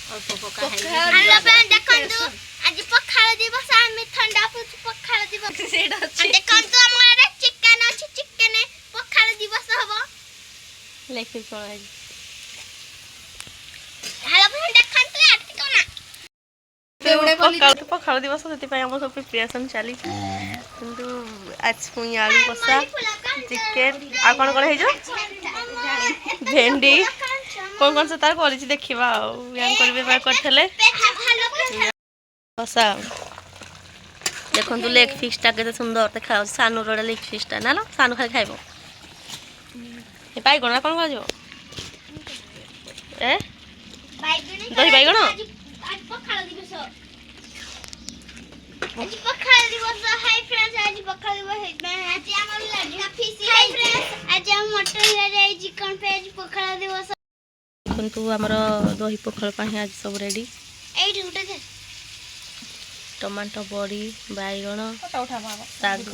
ଅଳ୍ପ ପକା ହେଇଛି ଦେଖନ୍ତୁ ଆଜି ପଖାଳ ଦିବସ ଆମେ ଥଣ୍ଡା ପୁଛୁ ପଖାଳ ଦିବସ ସେଇଟା ଅଛି ଦେଖନ୍ତୁ ଆମ ଆଡେ ଚିକେନ ଅଛି ଚିକେନ ପଖାଳ ଦିବସ ହବ ଲେଖି କଣ ହେଇଛି ହାଲୋ ଫ୍ରେଣ୍ଡ ଦେଖନ୍ତୁ ଆଟିକ ନା ପଖାଳ ଦିବସ ସେଥିପାଇଁ ଆମର ସବୁ ପ୍ରିପାରେସନ୍ ଚାଲିଛି କିନ୍ତୁ ଆଜି ପୁଣି ଆଳୁ କଷା ଚିକେନ ଆଉ କ'ଣ କ'ଣ ହେଇଯିବ ଭେଣ୍ଡି କ'ଣ କ'ଣ ସେ ତାର କରିଛି ଦେଖିବା ଆଉ କରିବେ କରିଥିଲେ କଷା ଦେଖନ୍ତୁ ଲେଗ୍ ପିସ୍ଟା କେତେ ସୁନ୍ଦର ଦେଖାଯାଉଛି ସାନୁର ଲେଗ୍ ପିସ୍ଟା ନା ସାନୁ ଖାଲି ଖାଇବ ଏ ବାଇଗଣ କ'ଣ କରାଯିବ ଏ ଦହି ବାଇଗଣ आज पखाल दिवस हाय फ्रेंड्स आज पखाल दिवस आज हमर लड्डू फिश हाय फ्रेंड्स आज हम मटन ले जाई चिकन पे आज पखाल दिवस କିନ୍ତୁ ଆମର ଦହି ପଖାଳ ପାଇଁ ଆଜି ସବୁ ରେଡ଼ି ଏଇଠି ଗୋଟେ ଦେ ଟମାଟୋ ବଡ଼ି ବାଇଗଣ ଶାଗ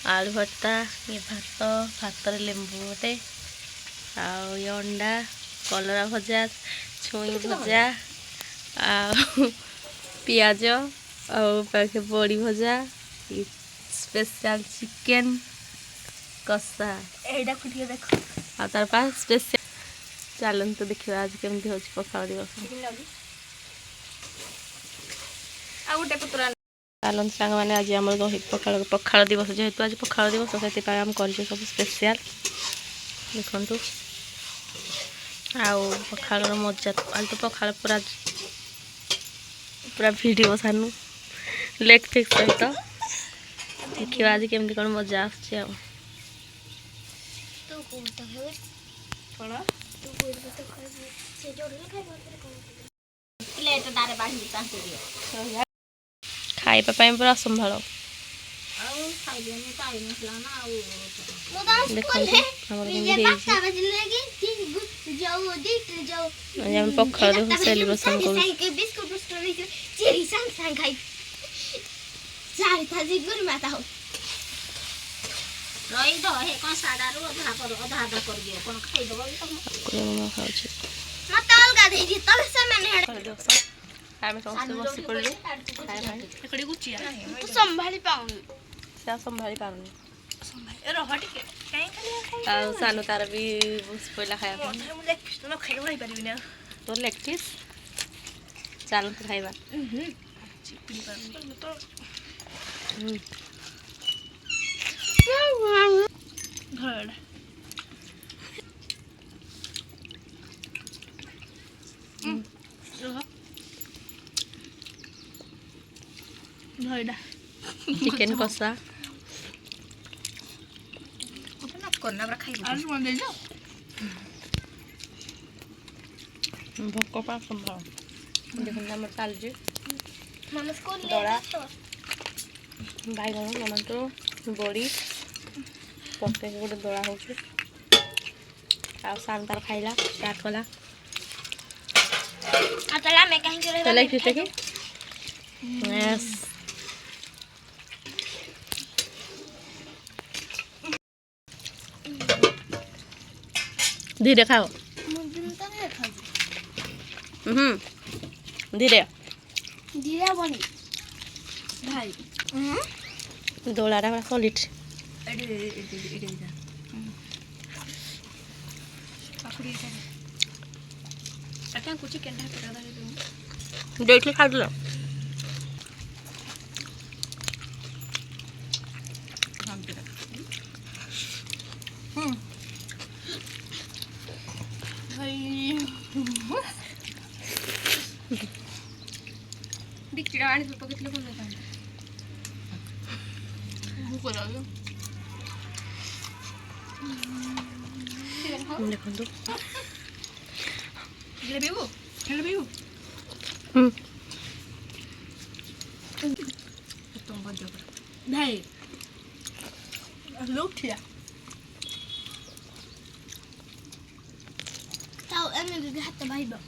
ଆଳୁ ଭର୍ତ୍ତା ଇଏ ଭାତରେ ଲେମ୍ବୁ ଗୋଟେ ଆଉ ଇଏ ଅଣ୍ଡା କଲରା ଭଜା ଛୁଇଁ ଭଜା ଆଉ ପିଆଜ ଆଉ ପାଖେ ବଡ଼ି ଭଜା ସ୍ପେଶାଲ ଚିକେନ କଷା ଏଇଟାକୁ ଟିକେ ଦେଖ ଆଉ ତାର ପା ସ୍ପେଶାଲ ଚାଲନ୍ତୁ ଦେଖିବା ଆଜି କେମିତି ହେଉଛି ପଖାଳ ଦିବସ ଆଉ ଗୋଟେ ପତ୍ର ଚାଲନ୍ତୁ ସାଙ୍ଗମାନେ ଆଜି ଆମର ଦହି ପଖାଳ ଦିବସ ଯେହେତୁ ଆଜି ପଖାଳ ଦିବସ ସେଥିପାଇଁ ଆମେ କରିଛୁ ସବୁ ସ୍ପେଶାଲ ଦେଖନ୍ତୁ ଆଉ ପଖାଳର ମଜା ଆଜି ତ ପଖାଳ ପୁରା ଭିଡ଼ିଓ ସାନୁ ଲେଗ୍ ପିସ୍ ସହିତ ଦେଖିବା ଆଜି କେମିତି କ'ଣ ମଜା ଆସୁଛି ଆଉ ଖାଇବା ପାଇଁ ପୁରା ଅସମ୍ଭାଳ ଦେଖନ୍ତୁ ଆମର କେମିତି ହେଇଛି ଆମେ ପଖାଳ ଦିବସ ସେଲିବ୍ରେସନ କରୁଛୁ ଖାଉଛି ଆମେ ସମସ୍ତେ ବସି ପଡ଼ିଲୁ संभाली पाऊंगी ସେ ଆଉ ସମ୍ଭାଳି ପାରୁନି ଆଉ ସାନୁ ତାର ବି ବସି ପଡ଼ିଲା ଖାଇବା ପାଇଁ ତୋର ଲେଗ୍ ପିସ୍ ଚାଲନ୍ତୁ ଖାଇବା ଚିକେନ କଷା ଭୋକ ପା ସମ୍ଭାଳ ଦେଖନ୍ତୁ ଆମର ଚାଲିଛି ଦଳା ବାଇଗଣ ଟମାଟୋ ବଡ଼ି ପକେଇକି ଗୋଟେ ଦଳା ହେଉଛି ଆଉ ସାନ ତାର ଖାଇଲା ଷ୍ଟାର୍ଟ କଲା धीरे खाओ धीरे जीरा बनी भाई दोलाटा सॉलिड देखिए खा लो देखो भाई लोग ठिया ताऊ एमे भी हाथ भाई बा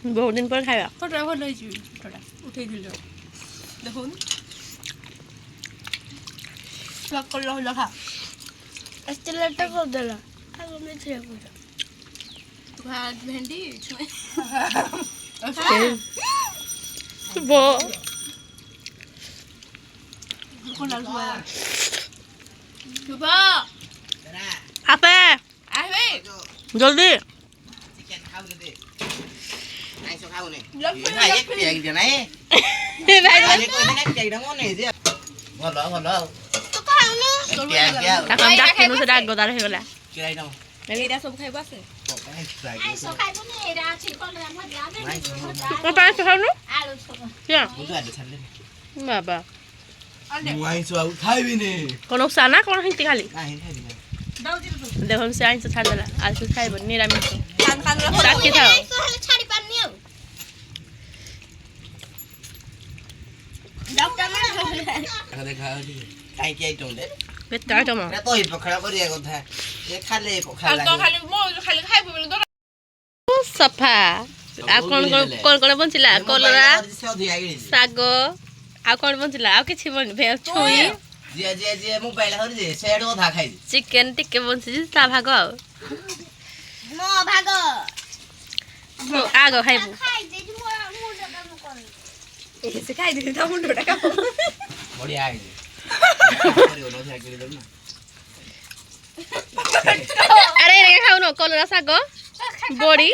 बहुत दिन पर खाया फोटो फोटो उठे दिल देखो ଛୁଆ କଲ ଲଖା ଏସ୍ଟେଲେଟ କରିଦେଲା ଆଉ ଆମେ ଝିଅ କର ଭାତ ଭେଣ୍ଡି ଛୁଇଁ বো কোনা ছুয়া শুভ আপে আসবে জলদি চিকেন খাও দে আইছ খাও নে লক্ষ্মী ভাই এক পেগ দে নাই ভাই আরে কই না পেগ দাও নে যে ভালো ভালো তো খাওনো পেগ দাও এখন ডাকিনু সেটা গদার হয়ে গলা কিরাই দাও এইটা সব খাইব আছে আইসো খাইবনি এরা আছে কলরা মধ্যে আগে ও পাঁচ খাওনো আলু ছোট क्या বুঝু আদে ছাড়লে বাবা ମୁଁ ଆଇଁଷ ଆଉ ଖାଇବିନି কোন সানা কোন হিন্তি খালি ନାହିଁ ଖାଇବିନି দাও দিল তো দেখুন সে আইনছে ছাড় দেলা আজ খাইব নিরামিষ কান কান রাখি থাও আইসো হলে ছাড়ি পারনি ଆଉ ডক্টর মানে ଦେଖା ହେଉଛି କାହିଁକି ଆଇଟମ୍ ଦେ বেটা আইটম ଏଟା ଦହି ପଖାଳ କରିବା କଥା ଏ ଖାଲି ପଖାଳ তো খালি মো খালি খাইব বলে তো সফা আর কোন কোন কোন বঞ্চিলা কলরা ସେ ଅଧିକା କିଣିଛି ଶାଗ ଆଉ କଣ ବଞ୍ଚିଲା ଆଉ କିଛି ଛୁଇଁ ଯିଏ ଯିଏ ଯିଏ ମୋବାଇଲ ଧରିଛି ସେଆଡୁ ଅଧା ଖାଇଛି ଚିକେନ ଟିକେ ବଞ୍ଚିଛି ତା ଭାଗ ଆଉ ମୋ ଭାଗ ଆଗ ଖାଇବୁ ଖାଇ ଦେଇଛୁ ମୋ ମୁଣ୍ଡ କାମ କରୁନି এসে খাই দিলি তা মুন্ডটা কাম ବଢିଆ ହେଇଛି ଅଧିକା କିଣିଦେବୁ ନା ଆରେ ଏଇଟା ଖାଉନ କଲରା ଶାଗ ବଡି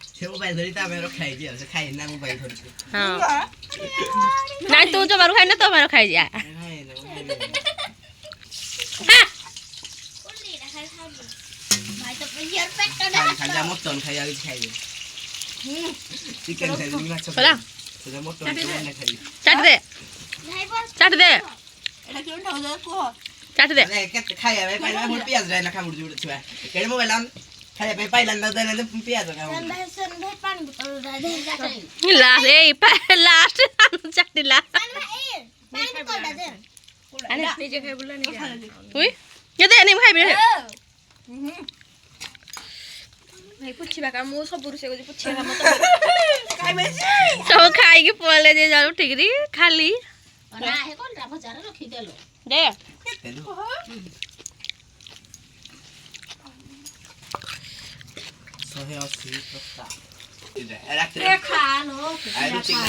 ସେ ମୋବାଇଲ ଧରି ତା ପାଇଁ ରଖା ହେଇଛି ଆଉ ସେ ଖାଇନି ନା ମୋବାଇଲ ଧରିଛି ହଁ ନାଇଁ ତୁ ଜମାରୁ ଖାଇନା ତୋ ପାଇଁ ଖାଇଯା କୋଲି ରା ଖାଇ ଖାଇବୁ ଭାଇ ତ ପିୟର ପେଟ ଖାଲି ଯା ମଟନ ଖାଇବା କିଛି ଖାଇବେ ଚିକେନ ଖାଇବି ମାଛ ହେଲା ସେଟା ମଟନ ଖାଇବି ଚାଟି ଦେ ଭାଇ ବସ ଚାଟି ଦେ এটা কি উঠাও যা কো ଚାଟି ଦେ କେତେ ଖାଇବା ପାଇଁ ପାଇଲା ମୋର ପିଆଜ ରାଇନା ଖାමුଡୁଛି ଗୋଟେ ଛୁଆ କେଡ଼େ ମୋବାଇଲ ଖାଇବା ପାଇଁ ପାଇଲାନି ନା ଦେଲେ ପିଆଜ ଖାଉନି ଭାଇ ପାଣି ବୋତଲ ଦେ ଲାଷ୍ଟ ଏଇ ଲାଷ୍ଟ ଚାଟିଲା ପାଣି ବୋତଲ ଦେ নিজে খাই বলে নিজে উই কেতে এনে খাইবি ভাই পুছিবা কা মু সব পুরুষ কইছি পুছিবা মত খাইবে ସବୁ ଖାଇକି ପଳେଇଲେ ଯେ ଯାଉ ଠିକରି ଖାଲି ନା ହେ କଲରା ଭଜାରେ ରଖି ଦେଲ ଦେ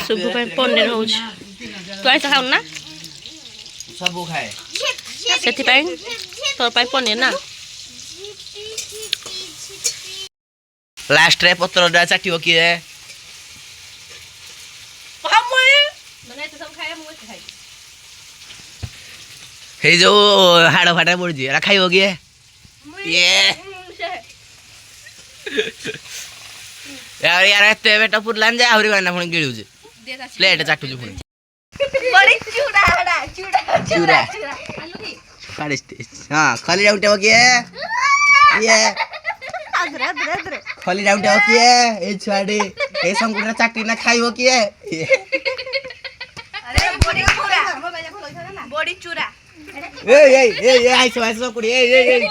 ଶୁଭୁ ପାଇଁ ପନିର ହଉଛି ତୁ ଆଇଁଷ ଖାଉନୁ ନା ସବୁ ଖାଏ ସେଥିପାଇଁ ତୋର ପାଇଁ ପନିର ନା ଲାଷ୍ଟରେ ପତ୍ରଟା ଚାଟିବ କିଏ ମାନେ ଏତେ ସବୁ ଖାଇବା ମୁଁ ଏତେ ଖାଇବି ହେଇ ଯୋଉ ହାଡ଼ ଫାଟା ପଡୁଛି ଏରା ଖାଇବ କିଏ ଇଏ ୟାର ଏତେ ପେଟ ପୁରିଲାନି ଯେ ଆହୁରି ବାନା ପୁଣି ଗିଳୁଛି ପ୍ଲେଟ୍ ଚାଟୁଛି ପୁଣି বড়ি চুড়া হড়া চুড়া ଚୁରା আলু কি ହଁ ଖଲି ଯାଉଟିବ କିଏ ଇଏ আদরে আদরে আদরে ଖଲି ଯାଉଟିବ କିଏ ଏଇ ଛୁଆଟି ଏଇ ସଙ୍ଗୁଟା ଚାଟି ନା ଖାଇବ କିଏ ଇଏ আরে বড়ি চুড়া বড়ি চুড়া এই এই এই আইছো আইছো কুড়ি এই এই